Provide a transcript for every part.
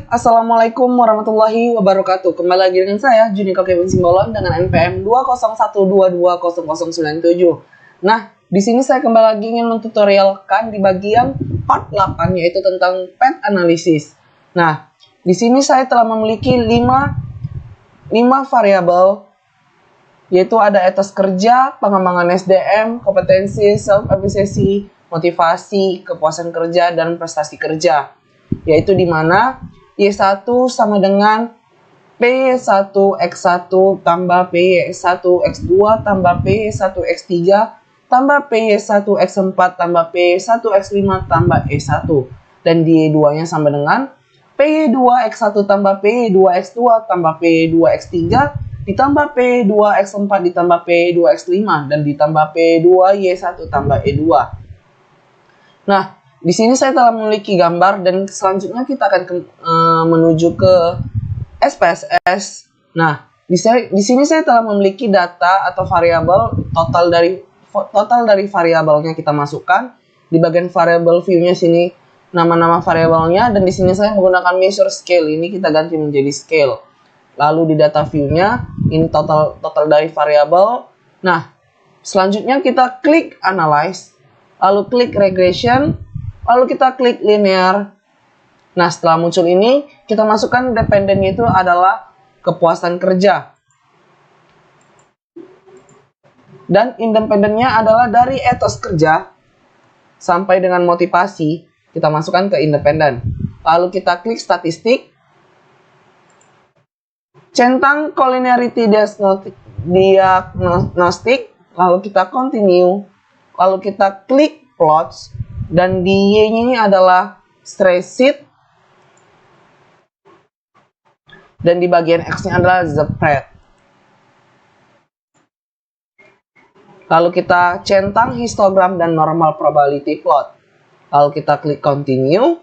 Assalamualaikum warahmatullahi wabarakatuh. Kembali lagi dengan saya, Juniko Kevin Simbolon dengan NPM 201220097. Nah, di sini saya kembali lagi ingin mentutorialkan di bagian part 8, yaitu tentang pet analysis. Nah, di sini saya telah memiliki 5 variabel, yaitu ada etos kerja, pengembangan SDM, kompetensi, self-efficacy, motivasi, kepuasan kerja, dan prestasi kerja. Yaitu di mana Y1 sama dengan P1X1 tambah P1X2 tambah P1X3 tambah P1X4 tambah P1X5 tambah E1. Dan di Y2-nya sama dengan P2X1 tambah P2X2 tambah P2X3 ditambah P2X4 ditambah P2X5 dan ditambah P2Y1 tambah E2. Nah, di sini saya telah memiliki gambar dan selanjutnya kita akan menuju ke SPSS. Nah, di sini saya telah memiliki data atau variabel total dari variabelnya kita masukkan. Di bagian variable view-nya sini nama-nama variabelnya, dan di sini saya menggunakan measure scale. Ini kita ganti menjadi scale. Lalu di data view-nya ini total dari variabel. Nah, selanjutnya kita klik analyze, lalu klik regression, lalu kita klik linear. Nah, setelah muncul ini, kita masukkan dependennya itu adalah kepuasan kerja. Dan independennya adalah dari etos kerja sampai dengan motivasi, kita masukkan ke independen. Lalu kita klik statistik, centang collinearity diagnostic, lalu kita continue, lalu kita klik plots. Dan di Y-nya ini adalah stress sheet. Dan di bagian X-nya adalah spread. Lalu kita centang histogram dan normal probability plot. Lalu kita klik continue.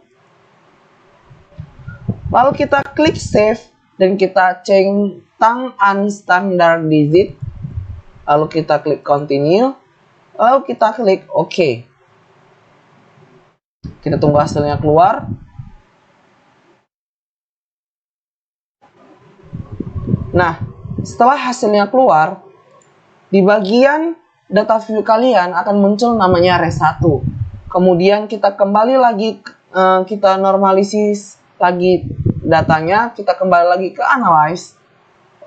Lalu kita klik save. Dan kita centang unstandardized. Lalu kita klik continue. Lalu kita klik OK. Kita tunggu hasilnya keluar. Nah, setelah hasilnya keluar, di bagian data view kalian akan muncul namanya res1. Kemudian kita kembali lagi, kita normalisis lagi datanya, kita kembali lagi ke analyze.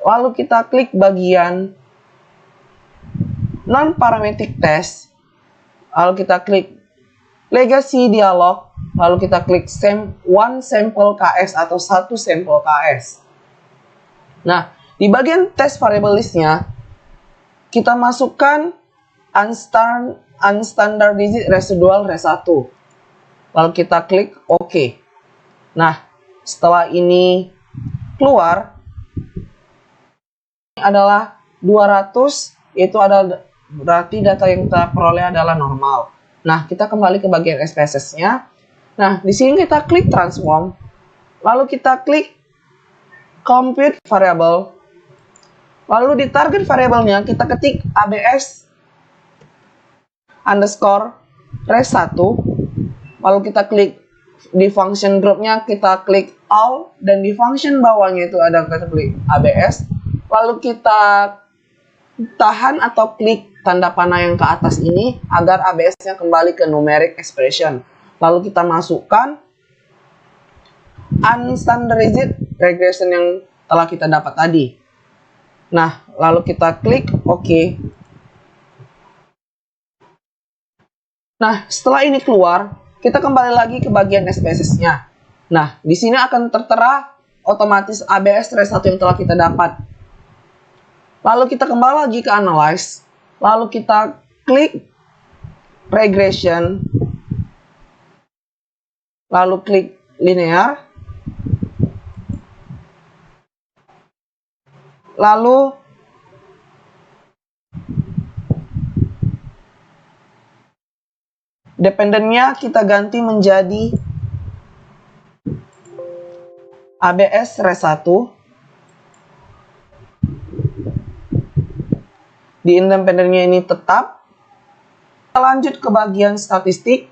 Lalu kita klik bagian non-parametric test. Lalu kita klik legacy dialog, lalu kita klik one sample KS atau satu sampel KS. Nah, di bagian test variable listnya, kita masukkan unstandardized residual res1. Lalu kita klik OK. Nah, setelah ini keluar, ini adalah 200, yaitu adalah berarti data yang kita peroleh adalah normal. Nah, kita kembali ke bagian SPSS-nya. Nah, di sini kita klik transform. Lalu kita klik compute variable. Lalu di target variabelnya kita ketik ABS underscore res1. Lalu kita klik di function groupnya, kita klik all. Dan di function bawahnya itu ada kita klik ABS. Lalu kita tahan atau klik tanda panah yang ke atas ini agar ABS-nya kembali ke numeric expression. Lalu kita masukkan unstandardized regression yang telah kita dapat tadi. Nah, lalu kita klik OK. Nah, setelah ini keluar, kita kembali lagi ke bagian SPSS-nya. Nah, di sini akan tertera otomatis ABS res1 yang telah kita dapat. Lalu kita kembali lagi ke analyze. Lalu kita klik regression. Lalu klik linear. Lalu dependennya kita ganti menjadi ABS res 1. Di independennya ini tetap. Kita lanjut ke bagian statistik.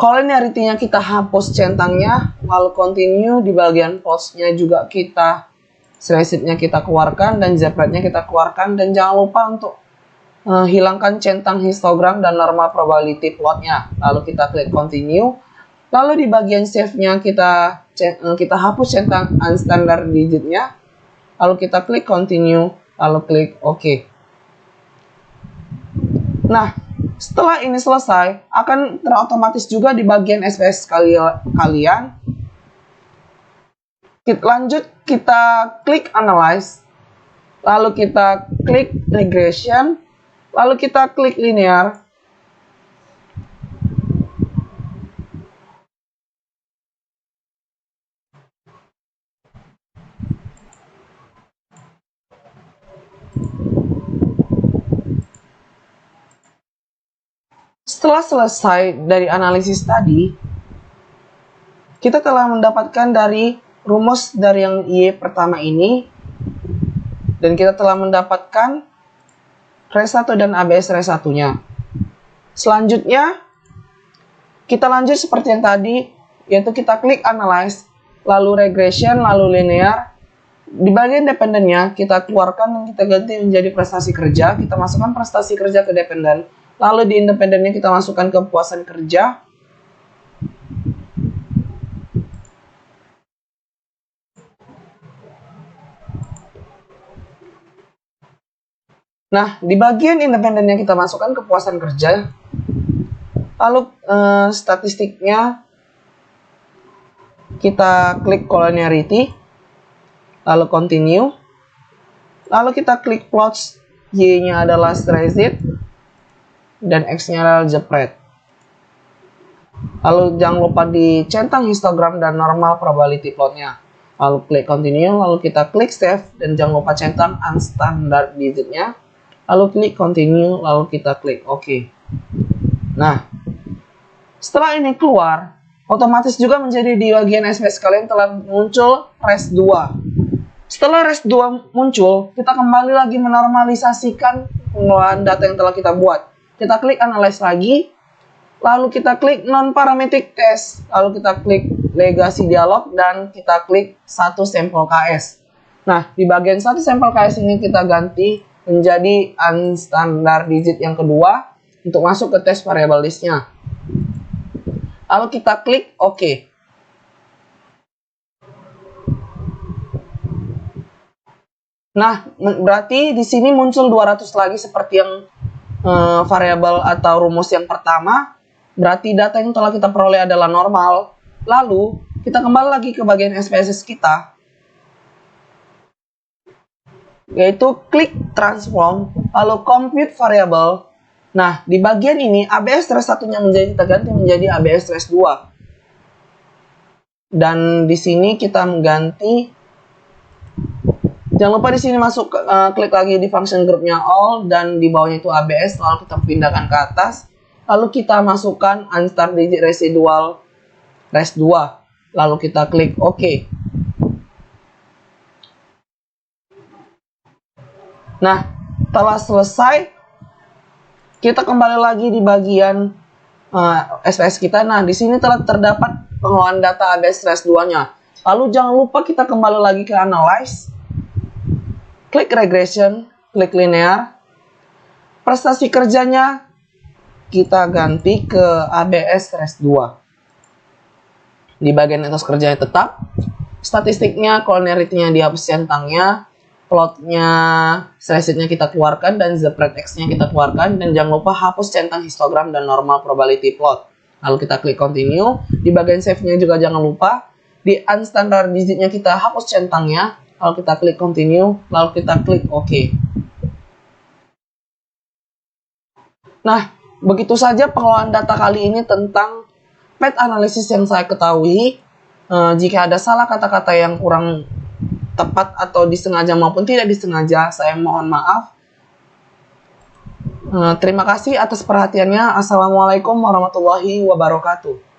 Collinearity-nya kita hapus centangnya, lalu continue. Di bagian post-nya juga kita slashed-nya kita keluarkan dan zebra-nya kita keluarkan, dan jangan lupa untuk hilangkan centang histogram dan normal probability plot-nya. Lalu kita klik continue. Lalu di bagian save-nya kita hapus centang unstandard digit-nya. Lalu kita klik continue, lalu klik OK. Nah, setelah ini selesai, akan terotomatis juga di bagian SPS kalian. Lanjut, kita klik Analyze, lalu kita klik Regression, lalu kita klik Linear. Setelah selesai dari analisis tadi, kita telah mendapatkan dari rumus dari yang Y pertama ini, dan kita telah mendapatkan res 1 dan ABS res 1-nya. Selanjutnya, kita lanjut seperti yang tadi, yaitu kita klik Analyze, lalu Regression, lalu Linear. Di bagian dependennya, kita keluarkan dan kita ganti menjadi prestasi kerja. Kita masukkan prestasi kerja ke dependen. Lalu di independennya kita masukkan kepuasan kerja. Nah, di bagian independennya kita masukkan kepuasan kerja. Lalu statistiknya kita klik collinearity, lalu continue. Lalu kita klik plots, Y-nya adalah slashed dan X-nya adalah jepret. Lalu jangan lupa dicentang histogram dan normal probability plotnya. Lalu klik continue, lalu kita klik save, dan jangan lupa centang unstandard digitnya. Lalu klik continue, lalu kita klik OK. Nah, setelah ini keluar, otomatis juga menjadi di bagian SPS kalian telah muncul res 2. Setelah res 2 muncul, kita kembali lagi menormalisasikan pengelolaan data yang telah kita buat. Kita klik Analyze lagi, lalu kita klik Non-Parametric Test, lalu kita klik Legacy Dialog, dan kita klik 1 sampel KS. Nah, di bagian 1 sampel KS ini kita ganti menjadi unstandard digit yang kedua untuk masuk ke test variable list-nya. Lalu kita klik OK. Nah, berarti di sini muncul 200 lagi seperti yang variabel atau rumus yang pertama. Berarti data yang telah kita peroleh adalah normal. Lalu, kita kembali lagi ke bagian SPSS kita, yaitu klik transform, lalu compute variable. Nah, di bagian ini ABS res 1-nya kita ganti menjadi ABS res 2. Dan di sini kita mengganti, jangan lupa di sini masuk klik lagi di function groupnya all, dan di bawahnya itu ABS, lalu kita pindahkan ke atas, lalu kita masukkan unstandard digit residual res 2, lalu kita klik OK. Nah, setelah selesai, kita kembali lagi di bagian SPS kita. Nah, di sini telah terdapat pengelolaan data ABS res 2-nya. Lalu jangan lupa kita kembali lagi ke Analyze, klik Regression, klik Linear. Prestasi kerjanya kita ganti ke ABS res 2. Di bagian etos kerjanya tetap, statistiknya, collinearity-nya dihapus centangnya, plotnya, slashed-nya kita keluarkan, dan zebret X-nya kita keluarkan, dan jangan lupa hapus centang histogram dan normal probability plot. Lalu kita klik continue. Di bagian save-nya juga jangan lupa, di unstandard digit-nya kita hapus centangnya, lalu kita klik continue, lalu kita klik OK. Nah, begitu saja pengelolaan data kali ini tentang pet analysis yang saya ketahui. Jika ada salah kata-kata yang kurang tepat atau disengaja maupun tidak disengaja, saya mohon maaf. Terima kasih atas perhatiannya. Assalamualaikum warahmatullahi wabarakatuh.